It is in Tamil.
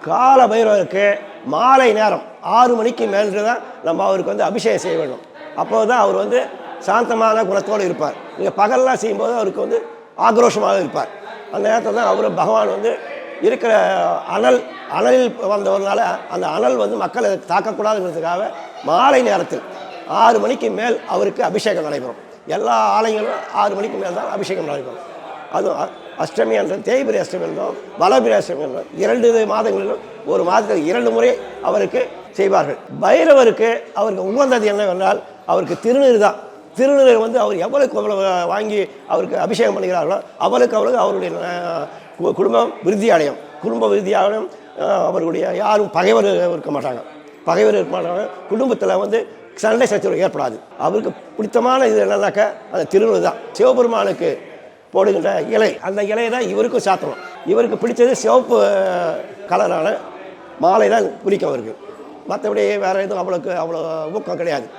கால பைரவருக்கு மாலை நேரம் 6 மணிக்கு மேலே தான் நம்ம அவருக்கு வந்து அபிஷேகம் செய்ய வேண்டும். அப்போது தான் அவர் வந்து சாந்தமான குணத்தோடு இருப்பார். நீங்கள் பகல்லாம் செய்யும்போது அவருக்கு வந்து ஆக்ரோஷமாக இருப்பார். அந்த நேரத்தில் தான் அவர் பகவான் வந்து இருக்கிற அனலில் வந்தவர்னால அந்த அனல் வந்து மக்களை தாக்கக்கூடாதுங்கிறதுக்காக மாலை நேரத்தில் 6 மணிக்கு மேல் அவருக்கு அபிஷேகம் நடைபெறும். எல்லா ஆலயங்களும் 6 மணிக்கு மேல் தான் அபிஷேகம் நடைபெறும். அதுவும் அஷ்டமி என்றும் தேய்பிரி அஷ்டமி என்றும் வளபிரி அஷ்டமி என்றும் 2 மாதங்களிலும் ஒரு மாதத்தில் 2 முறை அவருக்கு செய்வார்கள். பைரவருக்கு அவருக்கு உகந்தது என்னவென்றால் அவருக்கு திருநீர் தான். திருநீர் வந்து அவர் எவ்வளவு வாங்கி அவருக்கு அபிஷேகம் பண்ணுகிறார்களோ அவருக்கு அவருடைய குடும்பம் விருத்தி அடையும். குடும்ப விருத்தி அடையும். அவர்களுடைய யாரும் பகைவர் இருக்க மாட்டாங்க. குடும்பத்தில் வந்து சண்டை சச்சரவு ஏற்படாது. அவருக்கு பிடித்தமான இது என்னன்னாக்கா அந்த திருநீர் தான். சிவபெருமானுக்கு போடுகின்ற இலை, அந்த இலையை தான் இவருக்கும் சாத்தணும். இவருக்கு பிடிச்சது சிவப்பு கலரான மாலை தான் பிடிக்கும் அவருக்கு. மற்றபடி வேறு எதுவும் அவ்வளோ ஊக்கம் கிடையாது.